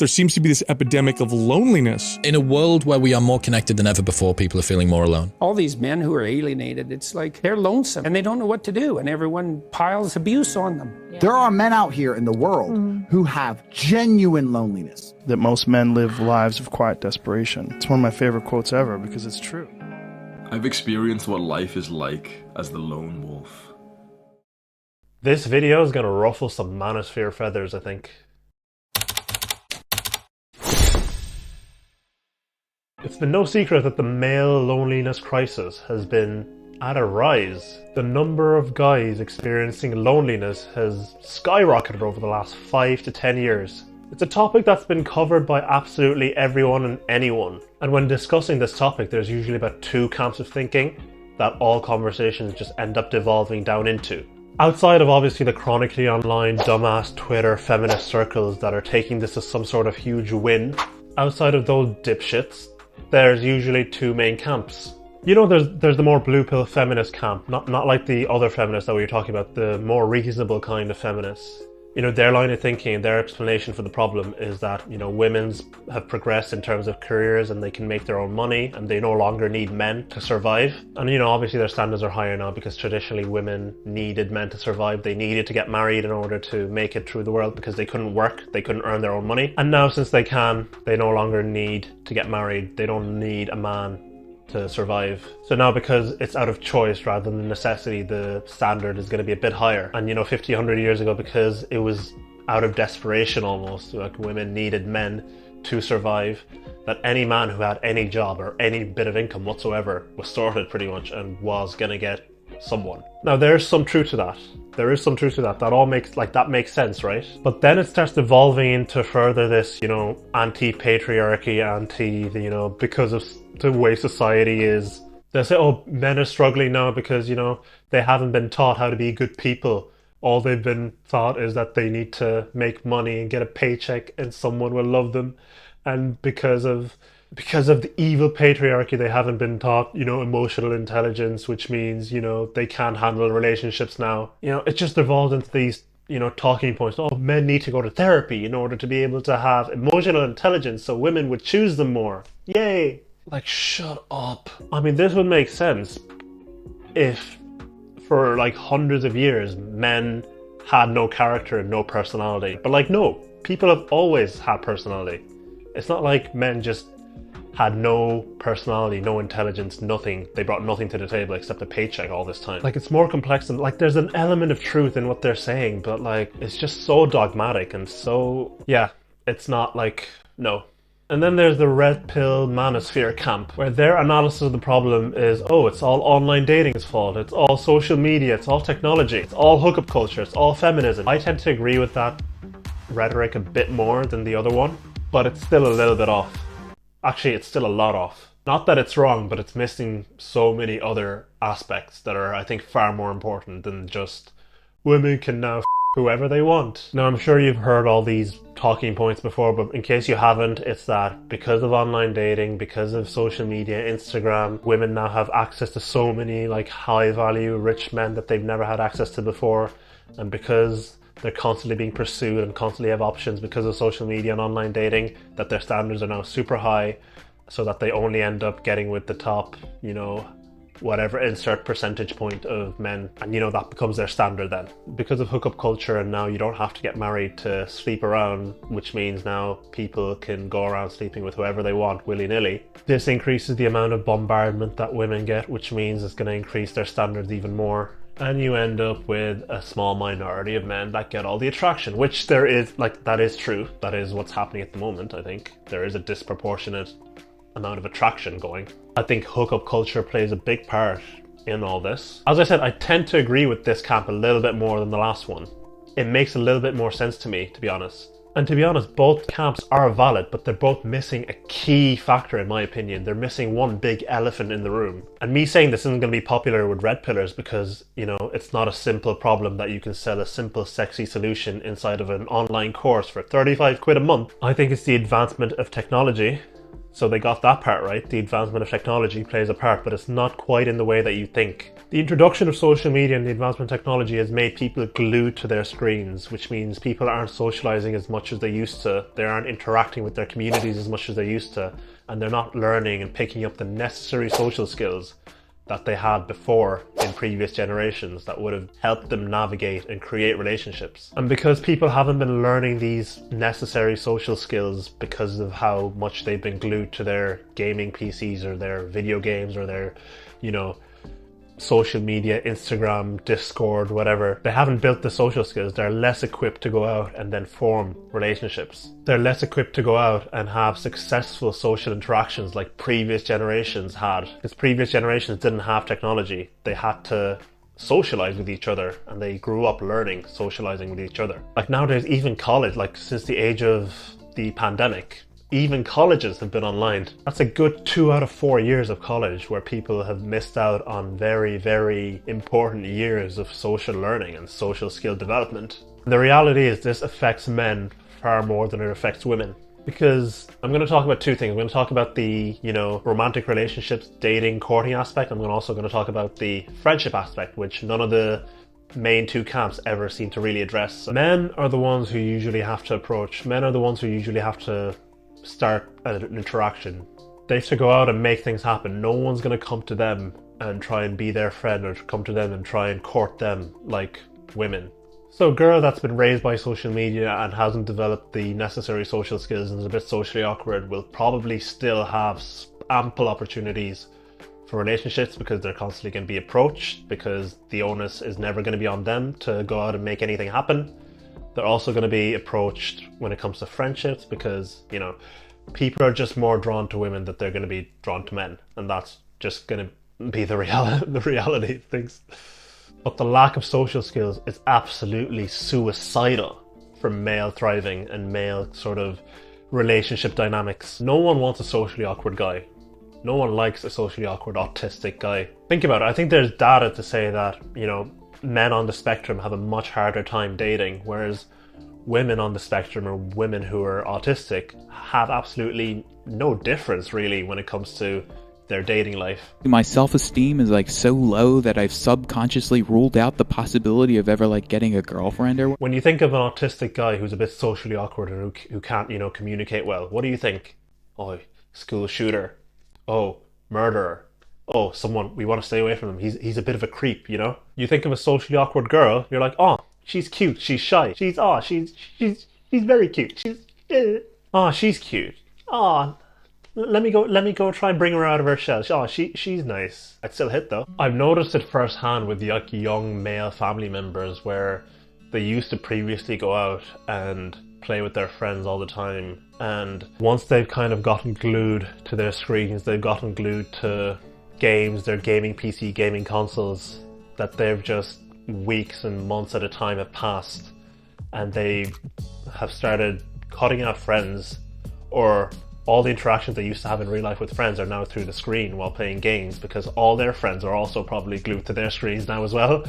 there seems to be this epidemic of loneliness. In a world where we are more connected than ever before, people are feeling more alone. All these men who are alienated, it's like they're lonesome and they don't know what to do, and everyone piles abuse on them. Yeah. There are men out here in the world who have genuine loneliness. That most men live lives of quiet desperation. It's one of my favorite quotes ever because it's true. I've experienced what life is like as the lone wolf. This video is going to ruffle some Manosphere feathers, I think. It's been no secret that the male loneliness crisis has been at a rise. The number of guys experiencing loneliness has skyrocketed over the last 5 to 10 years. It's a topic that's been covered by absolutely everyone and anyone. And when discussing this topic, there's usually about 2 camps of thinking that all conversations just end up devolving down into. Outside of obviously the chronically online, dumbass Twitter, feminist circles that are taking this as some sort of huge win, outside of those dipshits, there's usually 2 main camps. You know, there's the more blue pill feminist camp, not like the other feminists that we were talking about, the more reasonable kind of feminists. You know, their line of thinking, their explanation for the problem is that, you know, women's have progressed in terms of careers and they can make their own money and they no longer need men to survive. And, you know, obviously their standards are higher now because traditionally women needed men to survive. They needed to get married in order to make it through the world because they couldn't work, they couldn't earn their own money. And now since they can, they no longer need to get married. They don't need a man to survive. So now because it's out of choice rather than necessity, the standard is going to be a bit higher. And you know, 50, 100 years ago, because it was out of desperation almost, like women needed men to survive, that any man who had any job or any bit of income whatsoever was sorted pretty much and was going to get someone. Now there's some truth to that. There is some truth to that. That all makes, like, that makes sense, right? But then it starts evolving into further this, you know, anti-patriarchy, you know, because of the way society is. They say, oh, men are struggling now because, you know, they haven't been taught how to be good people. All they've been taught is that they need to make money and get a paycheck and someone will love them. And because of the evil patriarchy, they haven't been taught, you know, emotional intelligence, which means, you know, they can't handle relationships now. You know, it just evolved into these, you know, talking points. Oh, men need to go to therapy in order to be able to have emotional intelligence so women would choose them more. Yay! Like, shut up. I mean, this would make sense if for like hundreds of years men had no character and no personality. But like, no, people have always had personality. It's not like men just had no personality, no intelligence, nothing. They brought nothing to the table except a paycheck all this time. Like, it's more complex than, like, there's an element of truth in what they're saying, but like, it's just so dogmatic and so, yeah, it's not like, no. And then there's the red pill manosphere camp, where their analysis of the problem is, oh, it's all online dating's fault, it's all social media, it's all technology, it's all hookup culture, it's all feminism. I tend to agree with that rhetoric a bit more than the other one, but it's still a little bit off. Actually, it's still a lot off. Not that it's wrong, but it's missing so many other aspects that are, I think, far more important than just women can now f whoever they want. Now, I'm sure you've heard all these talking points before, but in case you haven't, it's that because of online dating, because of social media, Instagram, women now have access to so many like high-value, rich men that they've never had access to before, and because they're constantly being pursued and constantly have options because of social media and online dating, that their standards are now super high, so that they only end up getting with the top, you know, whatever insert percentage point of men, and you know, that becomes their standard then. Because of hookup culture, and now you don't have to get married to sleep around, which means now people can go around sleeping with whoever they want willy-nilly. This increases the amount of bombardment that women get, which means it's going to increase their standards even more. And you end up with a small minority of men that get all the attraction, which there is, like, that is true. That is what's happening at the moment, I think. There is a disproportionate amount of attraction going. I think hookup culture plays a big part in all this. As I said, I tend to agree with this camp a little bit more than the last one. It makes a little bit more sense to me, to be honest. And to be honest, both camps are valid, but they're both missing a key factor in my opinion. They're missing one big elephant in the room. And me saying this isn't going to be popular with red pillars because, you know, it's not a simple problem that you can sell a simple, sexy solution inside of an online course for 35 quid a month. I think it's the advancement of technology So they got that part right. The advancement of technology plays a part, but it's not quite in the way that you think. The introduction of social media and the advancement of technology has made people glued to their screens, which means people aren't socializing as much as they used to. They aren't interacting with their communities as much as they used to. And they're not learning and picking up the necessary social skills that they had before in previous generations that would have helped them navigate and create relationships. And because people haven't been learning these necessary social skills because of how much they've been glued to their gaming PCs or their video games or their, social media, Instagram, Discord, whatever, they haven't built the social skills. They're less equipped to go out and then form relationships. They're less equipped to go out and have successful social interactions like previous generations had. Because previous generations didn't have technology. They had to socialize with each other, and they grew up learning, socializing with each other. Like nowadays, even college, like since the age of the pandemic, even colleges have been online. That's a good 2 out of 4 years of college where people have missed out on very, very important years of social learning and social skill development. The reality is this affects men far more than it affects women. Because I'm going to talk about two things. I'm going to talk about the, romantic relationships, dating, courting aspect. I'm also going to talk about the friendship aspect, which none of the main two camps ever seem to really address. Men are the ones who usually have to approach. Men are the ones who usually have to start an interaction. They have to go out and make things happen. No one's going to come to them and try and be their friend or come to them and try and court them like women. So a girl that's been raised by social media and hasn't developed the necessary social skills and is a bit socially awkward will probably still have ample opportunities for relationships because they're constantly going to be approached, because the onus is never going to be on them to go out and make anything happen. They're also going to be approached when it comes to friendships because, people are just more drawn to women than they're going to be drawn to men. And that's just going to be the reality of things. But the lack of social skills is absolutely suicidal for male thriving and male sort of relationship dynamics. No one wants a socially awkward guy. No one likes a socially awkward autistic guy. Think about it. I think there's data to say that, men on the spectrum have a much harder time dating, whereas women on the spectrum or women who are autistic have absolutely no difference really when it comes to their dating life. My self-esteem is so low that I've subconsciously ruled out the possibility of ever getting a girlfriend or... When you think of an autistic guy who's a bit socially awkward and who can't, communicate well, what do you think? Oh, school shooter. Oh, murderer. Oh, someone, we want to stay away from him. He's a bit of a creep, You think of a socially awkward girl, you're like, oh, she's cute, she's shy. She's very cute. She's cute. Oh, let me go try and bring her out of her shell. Oh, she's nice. I'd still hit though. I've noticed it firsthand with the young male family members where they used to previously go out and play with their friends all the time. And once they've kind of gotten glued to their screens, they've gotten glued to games, their gaming PC, gaming consoles, that they've just weeks and months at a time have passed and they have started cutting out friends, or all the interactions they used to have in real life with friends are now through the screen while playing games because all their friends are also probably glued to their screens now as well.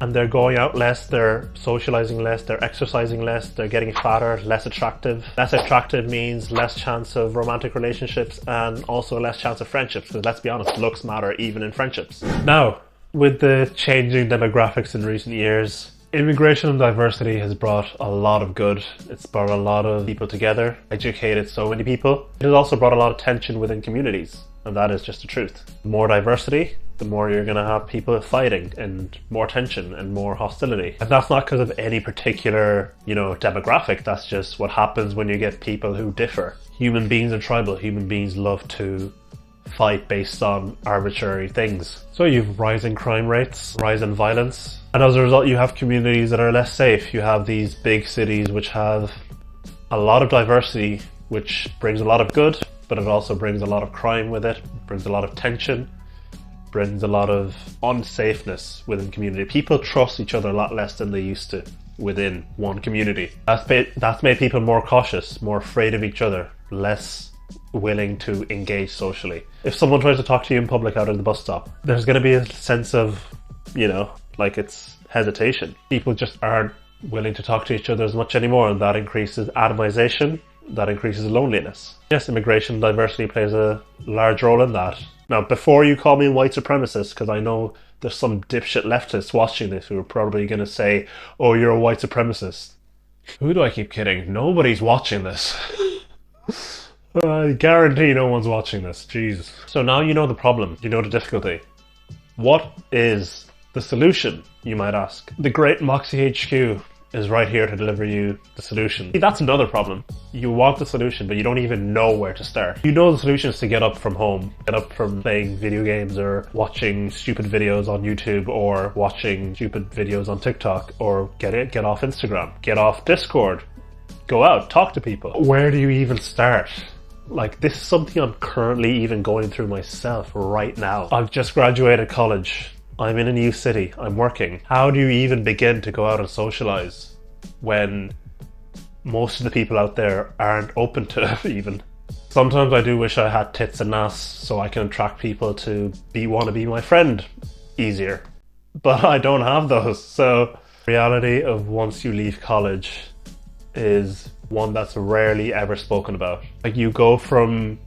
And they're going out less, they're socializing less, they're exercising less, they're getting fatter, less attractive. Less attractive means less chance of romantic relationships and also less chance of friendships, because let's be honest, looks matter even in friendships. Now, with the changing demographics in recent years, immigration and diversity has brought a lot of good. It's brought a lot of people together, educated so many people. It has also brought a lot of tension within communities, and that is just the truth. More diversity, the more you're going to have people fighting and more tension and more hostility. And that's not because of any particular, demographic. That's just what happens when you get people who differ. Human beings are tribal. Human beings love to fight based on arbitrary things. So you've rising crime rates, rise in violence, and as a result you have communities that are less safe. You have these big cities which have a lot of diversity, which brings a lot of good, but it also brings a lot of crime with it, brings a lot of tension, brings a lot of unsafeness within community. People trust each other a lot less than they used to within one community. That's made people more cautious, more afraid of each other, less willing to engage socially. If someone tries to talk to you in public out at the bus stop, there's going to be a sense of, it's hesitation. People just aren't willing to talk to each other as much anymore, and that increases atomization that increases loneliness. Yes, immigration diversity plays a large role in that. Now, before you call me a white supremacist, because I know there's some dipshit leftists watching this who are probably going to say, oh, you're a white supremacist. Who do I keep kidding? Nobody's watching this. I guarantee no one's watching this. Jeez. So now you know the problem. You know the difficulty. What is the solution, you might ask? The great Moxie HQ is right here to deliver you the solution. See, that's another problem. You want the solution, but you don't even know where to start. You know the solution is to get up from home, get up from playing video games or watching stupid videos on YouTube or watching stupid videos on TikTok, or get off Instagram, get off Discord, go out, talk to people. Where do you even start? Like, this is something I'm currently even going through myself right now. I've just graduated college. I'm in a new city. I'm working. How do you even begin to go out and socialize when most of the people out there aren't open to it even? Sometimes I do wish I had tits and ass so I can attract people to want to be my friend easier. But I don't have those. So reality of once you leave college is one that's rarely ever spoken about. Like, you go from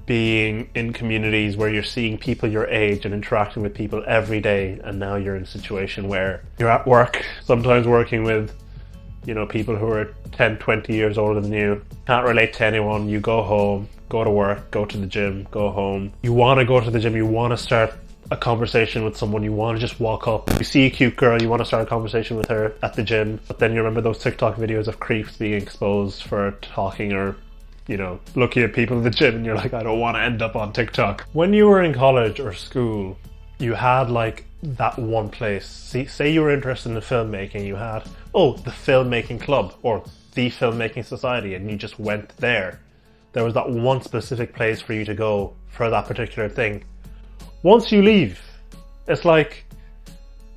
being in communities where you're seeing people your age and interacting with people every day, and now you're in a situation where you're at work, sometimes working with, you know, people who are 10, 20 years older than you, can't relate to anyone. You go home, go to work, go to the gym, go home. You want to go to the gym, you want to start a conversation with someone, you want to just walk up, you see a cute girl, you want to start a conversation with her at the gym, but then you remember those TikTok videos of creeps being exposed for talking or, you know, looking at people in the gym, and you're like, I don't want to end up on TikTok. When you were in college or school, you had like that one place. Say you were interested in filmmaking, you had, oh, the filmmaking club or the filmmaking society, and you just went there. There was that one specific place for you to go for that particular thing. Once you leave, it's like,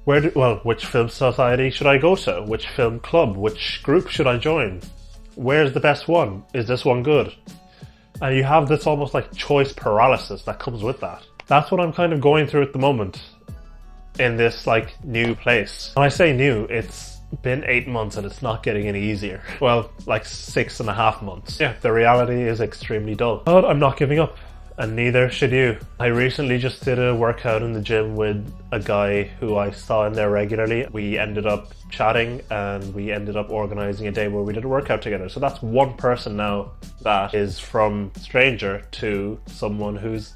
which film society should I go to? Which film club? Which group should I join? Where's the best one? Is this one good? And you have this almost like choice paralysis that comes with that. That's what I'm kind of going through at the moment in this like new place. When I say new, it's been 8 months and it's not getting any easier. Well, like 6.5 months. Yeah, the reality is extremely dull. But I'm not giving up. And neither should you. I recently just did a workout in the gym with a guy who I saw in there regularly. We ended up chatting and we ended up organizing a day where we did a workout together. So that's one person now that is from stranger to someone who's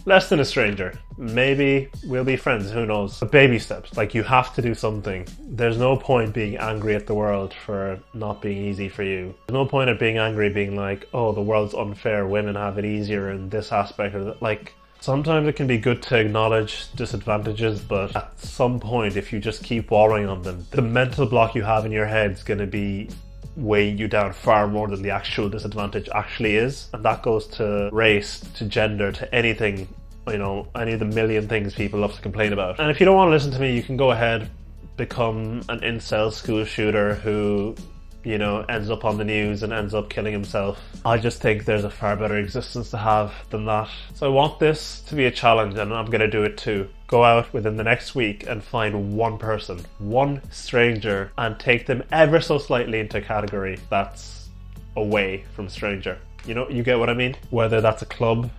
less than a stranger. Maybe we'll be friends, who knows. But baby steps, like, you have to do something. There's no point being angry at the world for not being easy for you. There's no point of being angry being like, oh, the world's unfair, women have it easier in this aspect or that. Like, sometimes it can be good to acknowledge disadvantages, but at some point, if you just keep wallowing on them, the mental block you have in your head is going to be weighing you down far more than the actual disadvantage actually is. And that goes to race, to gender, to anything, you know, any of the million things people love to complain about. And if you don't want to listen to me, you can go ahead, become an incel school shooter who, you know, ends up on the news and ends up killing himself. I just think there's a far better existence to have than that. So I want this to be a challenge, and I'm going to do it too. Go out within the next week and find one person, one stranger, and take them ever so slightly into a category that's away from stranger. You know, you get what I mean? Whether that's a club,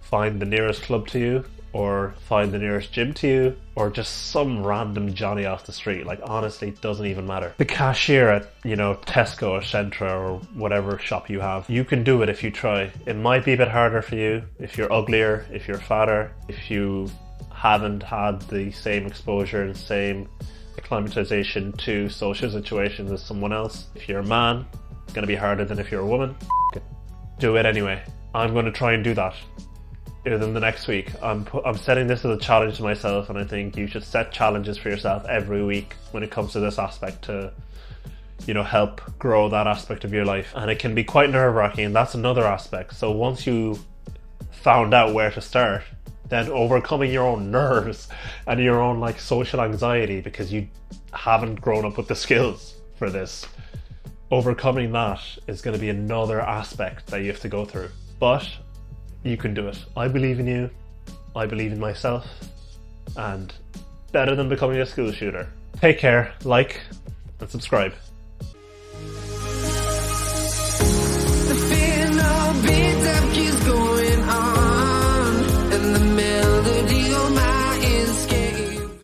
find the nearest club to you, or find the nearest gym to you, or just some random Johnny off the street. Like, honestly, it doesn't even matter. The cashier at, you know, Tesco or Centra or whatever shop you have, you can do it if you try. It might be a bit harder for you if you're uglier, if you're fatter, if you haven't had the same exposure and same acclimatization to social situations as someone else. If you're a man, it's going to be harder than if you're a woman. Do it anyway. I'm going to try and do that within the next week. I'm setting this as a challenge to myself, and I think you should set challenges for yourself every week when it comes to this aspect to, you know, help grow that aspect of your life. And it can be quite nerve-wracking, and that's another aspect. So once you found out where to start, then overcoming your own nerves and your own like social anxiety because you haven't grown up with the skills for this, overcoming that is going to be another aspect that you have to go through. But you can do it. I believe in you. I believe in myself. And better than becoming a school shooter. Take care, like, and subscribe.